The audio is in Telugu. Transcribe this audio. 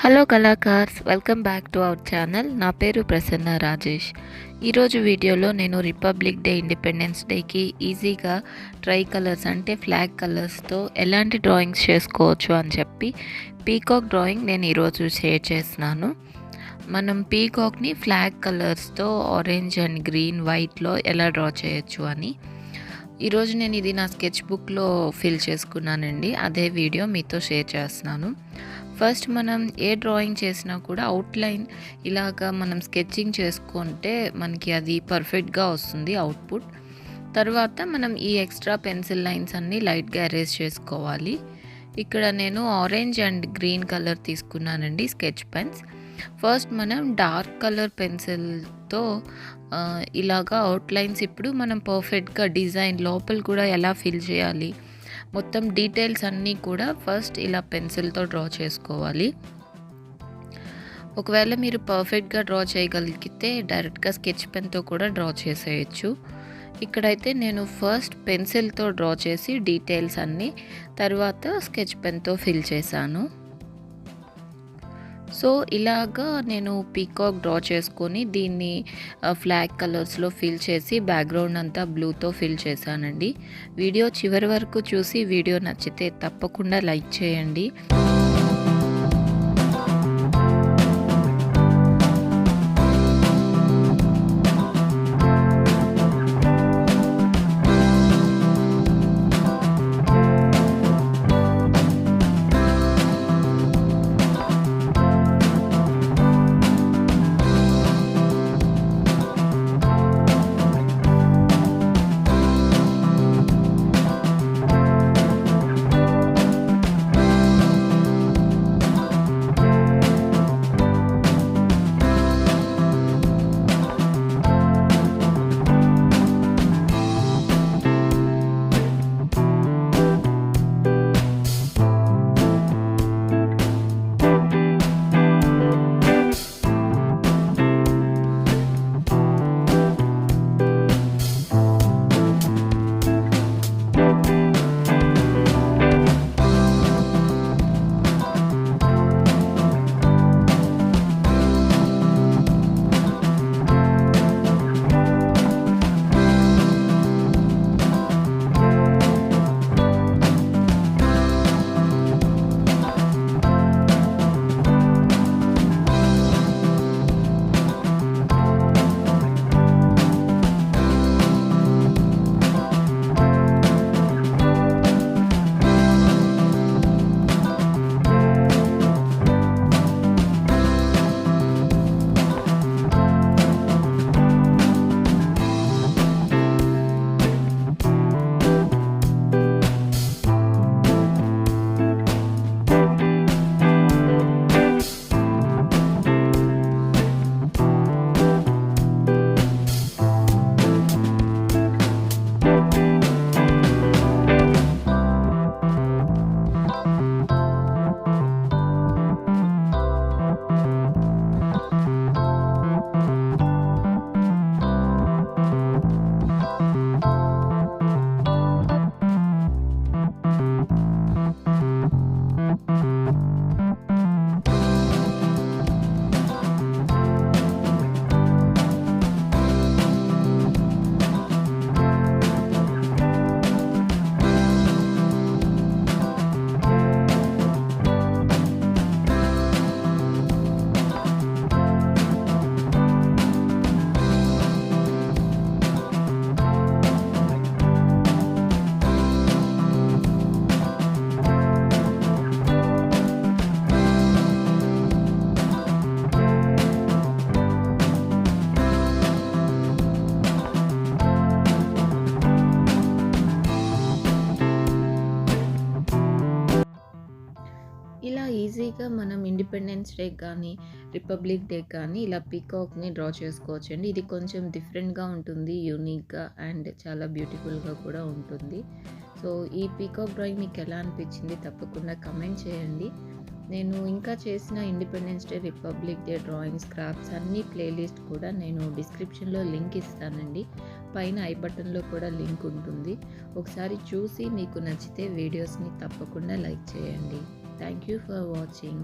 హలో కళాకార్స్, welcome back to our channel. నా పేరు ప్రసన్న రాజేష్. ఈరోజు వీడియోలో నేను రిపబ్లిక్ డే, ఇండిపెండెన్స్ డేకి ఈజీగా ట్రై కలర్స్ అంటే ఫ్లాగ్ కలర్స్తో ఎలాంటి డ్రాయింగ్స్ చేసుకోవచ్చు అని చెప్పి పీకాక్ డ్రాయింగ్ నేను ఈరోజు షేర్ చేస్తున్నాను. మనం పీకాక్ని ఫ్లాగ్ కలర్స్తో ఆరెంజ్ అండ్ గ్రీన్, వైట్లో ఎలా డ్రా చేయొచ్చు అని ఈరోజు నేను ఇది నా స్కెచ్ బుక్లో ఫిల్ చేసుకున్నానండి. అదే వీడియో మీతో షేర్ చేస్తున్నాను. ఫస్ట్ మనం ఏ డ్రాయింగ్ చేసినా కూడా అవుట్లైన్ ఇలాగా మనం స్కెచింగ్ చేసుకుంటే మనకి అది పర్ఫెక్ట్గా వస్తుంది అవుట్పుట్. తర్వాత మనం ఈ ఎక్స్ట్రా పెన్సిల్ లైన్స్ అన్నీ లైట్గా ఎరేజ్ చేసుకోవాలి. ఇక్కడ నేను ఆరెంజ్ అండ్ గ్రీన్ కలర్ తీసుకున్నానండి స్కెచ్ పెన్స్. ఫస్ట్ మనం డార్క్ కలర్ పెన్సిల్తో ఇలాగా అవుట్లైన్స్ ఇప్పుడు మనం పర్ఫెక్ట్గా డిజైన్ లోపల కూడా ఎలా ఫిల్ చేయాలి మొత్తం డీటెయిల్స్ అన్నీ కూడా ఫస్ట్ ఇలా పెన్సిల్తో డ్రా చేసుకోవాలి. ఒకవేళ మీరు పర్ఫెక్ట్గా డ్రా చేయగలిగితే డైరెక్ట్గా స్కెచ్ పెన్తో కూడా డ్రా చేసేయచ్చు. ఇక్కడైతే నేను ఫస్ట్ పెన్సిల్తో డ్రా చేసి డీటెయిల్స్ అన్నీ తర్వాత స్కెచ్ పెన్తో ఫిల్ చేశాను. సో ఇలాగా నేను పీకాక్ డ్రా చేసుకొని దీన్ని ఫ్లాగ్ కలర్స్లో ఫిల్ చేసి బ్యాక్గ్రౌండ్ అంతా బ్లూతో ఫిల్ చేశానండి. వీడియో చివరి వరకు చూసి వీడియో నచ్చితే తప్పకుండా లైక్ చేయండి. ఇలా ఈజీగా మనం ఇండిపెండెన్స్ డే కానీ రిపబ్లిక్ డే కానీ ఇలా పీకాక్ని డ్రా చేసుకోవచ్చండి. ఇది కొంచెం డిఫరెంట్గా ఉంటుంది, యూనిక్గా అండ్ చాలా బ్యూటిఫుల్గా కూడా ఉంటుంది. సో ఈ పీకాక్ డ్రాయింగ్ మీకు ఎలా అనిపించింది తప్పకుండా కమెంట్ చేయండి. నేను ఇంకా చేసిన independence day, republic day drawings, crafts అన్ని ప్లేలిస్ట్ కూడా నేను డిస్క్రిప్షన్లో లింక్ ఇస్తానండి. పైన ఐ బటన్లో కూడా లింక్ ఉంటుంది. ఒకసారి చూసి మీకు నచ్చితే వీడియోస్ని తప్పకుండా లైక్ చేయండి. Thank you for watching.